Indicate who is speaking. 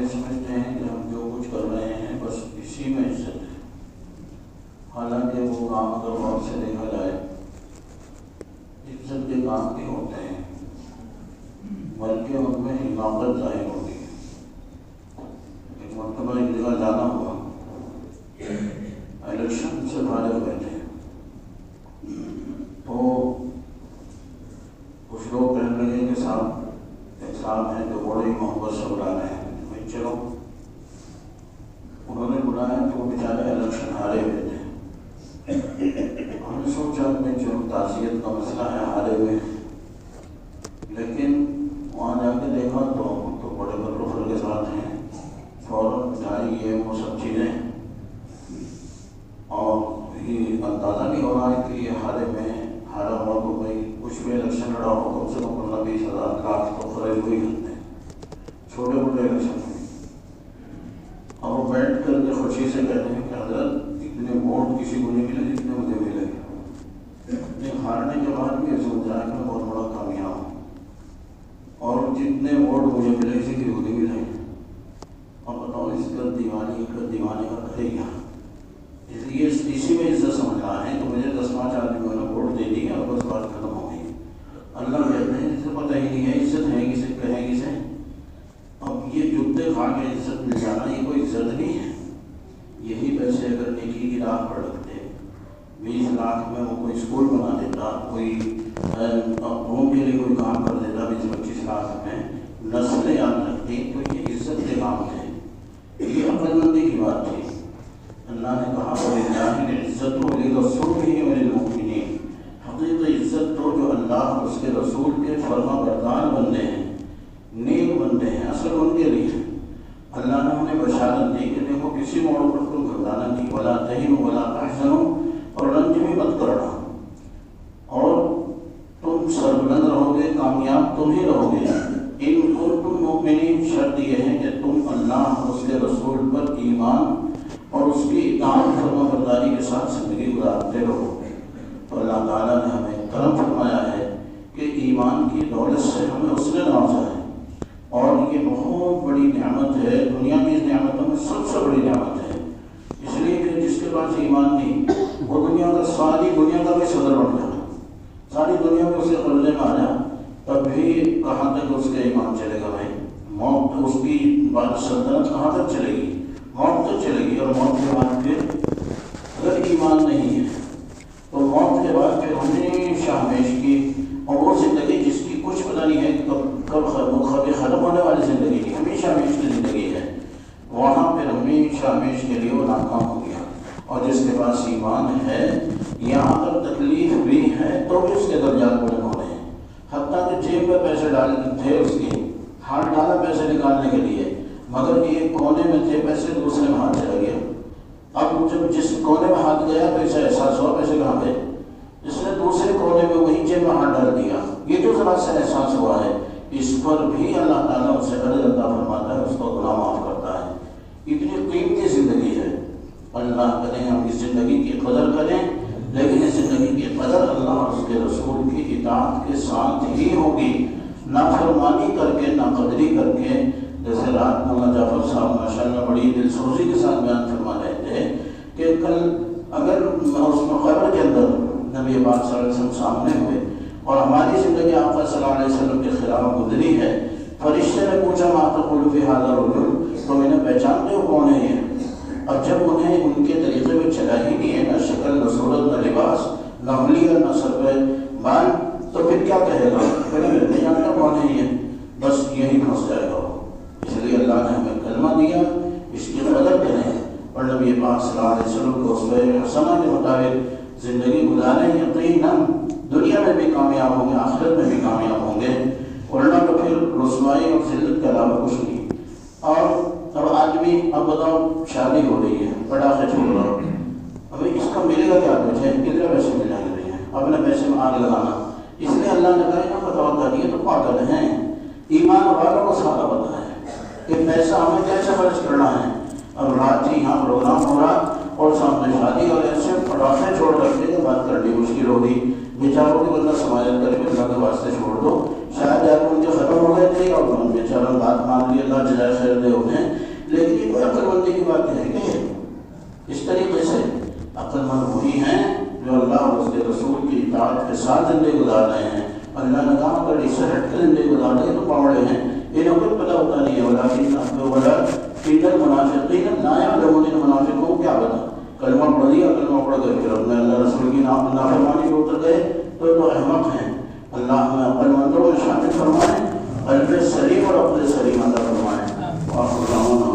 Speaker 1: یہ سمجھتے ہیں کہ ہم جو کچھ کر رہے ہیں بس اسی میں عزت ہے، حالانکہ وہ کام اگر غور سے دیکھا جائے عزت کے کام نہیں ہوتے ہیں، بلکہ ان میں حماقت ظاہر ہوتی ہے۔ ایک مرتبہ ایک جگہ جانا ہوا، الیکشن سے فارغ ہوئے تھے، تو کچھ لوگ کہنے لگے کہ صاحب ایک صاحب ہیں جو بڑی محبت سے بلا رہے ہیں، بھائی چلو۔ انہوں نے بلایا تو وہ بیچارے الیکشن ہارے ہوئے تھے۔ ہم نے سوچا کہ چلو تعزیت کا مسئلہ ہے، ہارے ہوئے، لیکن وہاں جا کے دیکھا تو بڑے بدرخر کے ساتھ ہیں، فوراً مٹھائی یہ وہ سب چیزیں، اور یہ اندازہ نہیں ہو رہا ہے کہ یہ ہارا ہوا تو بھائی کچھ بھی الیکشن لڑا ہو کم سے کم 15-20 لاکھ تو خرید ہوئی کرتے ہیں، چھوٹے موٹے الیکشن میں۔ اور وہ بیٹھ کر کے خوشی سے کہتے ہیں کہ حضرت اتنے ووٹ کسی کو نہیں ملے جتنے مجھے ملے، لیکن ہارنے کے بعد بھی ایسا ہو جائے کہ میں بہت بڑا کامیاب ہوں، اور جتنے ووٹ مجھے ملے اسی کی نہیں ملے۔ اور بتاؤ اس کا دیوانے کا کرے گا، اس لیے اسی میں عزت سمجھ رہا ہے کہ مجھے 10-5 آدمیوں نے ووٹ دے دی اور بس بات ختم ہو گئی۔ اللہ کہتے ہیں جسے پتہ ہی نہیں ہے عزت ہے کسے، کہیں کسے۔ اب یہ جوتے کھا کے عزت مل جانا یہ کوئی عزت نہیں ہے۔ یہی پیسے اگر نیکی کی راہ پر رکھتے، 20 لاکھ میں وہ کوئی اسکول بنا دیتا، کوئی قوم کے لیے کوئی کام کر دیتا، 20-25 لاکھ میں نسلیں یاد رکھتی، تو یہ عزت کے کام تھے، یہ عقل مندی کی بات تھی۔ اللہ نے کہا وَلِلَّهِ الْعِزَّةُ وَلِرَسُولِهِ وَلِلْمُؤْمِنِينَ، حقیقی عزت تو جو اللہ اور اس کے رسول کے فرما بردار بندے ہیں، نیک بندے ہیں، اصل ان کے لیے اللہ نے انہیں بشارت دی کہ دیکھو کسی موڑ پر تم گھبرانا نہیں، وَلَا تَهِنُوا وَلَا تَحْزَنُوا، اور رنج بھی مت کرنا، اور تم سربلند رہو گے، کامیاب تم ہی رہو گے۔ ان کنتم مؤمنین، شرط یہ ہے کہ تم اللہ اور اس کے رسول پر ایمان اور اس کی اطاعت فرما برداری کے ساتھ زندگی گزارتے رہو۔ تو اللہ تعالیٰ نے ہمیں کرم فرمایا ہے کہ ایمان کی دولت سے ہمیں اس نے نوازا ہے، اور یہ بہت بڑی نعمت ہے، دنیا کی نعمتوں میں سب سے بڑی نعمت ہے۔ اس لیے کہ جس کے پاس ایمان نہیں وہ ساری دنیا کا بھی صدر بن جائے، ساری دنیا میں اسے قرضے میں آ جائے، تب بھی کہاں تک اس کے ایمان چلے گا بھائی؟ موت اس کی سلطنت کہاں تک چلے گی؟ موت تک چلے گی، اور موت کے بعد پھر اگر ایمان نہیں ہے تو موت کے بعد پھر ہمیشہ ہمیشہ کی، اور وہ زندگی جس کی کچھ پتہ نہیں ہے کب ختم ہونے والی زندگی کی، ہمیشہ ہمیشہ کی زندگی ہے، وہاں پھر ہمیشہ ہمیشہ کے لیے وہ ناکام ہو گیا۔ اور جس کے پاس ایمان ہے، یہاں پر تکلیف بھی ہے تو بھی اس کے درجات بلند ہو رہے ہیں، حتیٰ کہ جیب میں پیسے ڈالے تھے، اس کی ہاتھ ڈالا پیسے نکالنے کے لیے، مگر ایک کونے میں تھے پیسے، دوسرے میں ہاتھ چلا گیا۔ اب جب جس کونے میں ہاتھ گیا تو اسے احساس ہوا پیسے کہاں گئے، جس نے دوسرے کونے میں وہی جیب میں ہاتھ ڈال دیا، یہ جو ذرا سے احساس ہوا ہے، اس پر بھی اللہ تعالیٰ اسے اجر عطا فرماتا ہے، اس کو گناہ معاف کرتا ہے۔ اتنی قیمتی زندگی ہے، اللہ کریں ہم اس زندگی کی قدر کریں، لیکن اس زندگی کی قدر اللہ اور اس کے رسول کی اطاعت کے ساتھ ہی ہوگی، نافرمانی کر کے، ناقدری کر کے۔ جیسے رات مولانا جعفر صاحب ماشاءاللہ بڑی دل سوزی کے ساتھ بیان فرما رہے تھے کہ کل اگر اس مقبر کے اندر نبی پاک صلی اللہ علیہ وسلم سامنے ہوئے اور ہماری زندگی آقا صلی اللہ علیہ وسلم کے خلاف گزری ہے، فرشتے نے پوچھا ما تقول فی ھذا الرجل، تو انہیں پہچانتے ہو کون ہے یہ؟ اب جب انہیں ان کے طریقے میں چلا ہی نہیں ہے، نہ شکل، نہ صورت، نہ لباس، نہ حلیہ، نہ سر پہ بال، تو پھر کیا کہے گا؟ پہلے نہیں جانتا کون ہے یہ، بس یہی پھنس جائے گا۔ اس لیے اللہ نے ہمیں کلمہ دیا، اس کی قدر کریں، اور نبی پاک صلی اللہ علیہ وسلم کو اسوہ حسنہ کے مطابق زندگی گزاریں، یقیناً دنیا میں بھی کامیاب ہوں گے، آخرت میں بھی کامیاب ہوں گے، ورنہ تو پھر رسوائی اور ذلت کے علاوہ کچھ نہیں۔ اور اب آدمی، اب بتاؤ شادی ہو رہی ہے، پٹاخے چھوڑ رہا ہو، ابھی اس کا ملے گا کیا؟ مجھے کتنے پیسے مل جائیں گے؟ اپنے پیسے میں آگ لگانا۔ اس لیے اللہ نے کہا نا بتاؤ یہ تو پاگل ہیں، ایمان والوں کو سادہ پتہ ہے کہ پیسہ ہمیں کیسے خرچ کرنا ہے۔ اب رات ہی یہاں پروگرام ہو رہا اور سامنے شادی، اور ایسے پٹاخے چھوڑ رکھتے کہ بات کرنی مشکل ہوگی، بیچاروں کی بندہ سماجت کرے، اللہ کے واسطے چھوڑ دو، شاید آپ ان کے ختم ہو گئے تھے اور بیچاروں بات مان لی، اللہ جزائے خیر دے انہیں. لیکن یہ کوئی عقل مندی کی بات ہے کہ اس طریقے سے عقل مند وہی ہیں جو اللہ اور اس کے رسول کی اطاعت کے ساتھ زندگی گزار رہے ہیں. اللہ نے کہا اگر اس سے ہٹ کر زندگی گزار رہے تو پاوڑے ہیں. انہیں کچھ پتہ ہوتا نہیں ہے. ولكن المنافقین لا يعلمون. منافقوں کو کیا پتا؟ کلمہ پڑھ دیا, کلمہ پڑھ کر پھر اپنے اللہ رسول کی نافرمانی پہ اتر گئے تو احمق ہیں. اللہ ہمیں عقل مندوں کو شامل فرمائیں, قلب سلیم اور عقل سلیم عطا فرمائیں.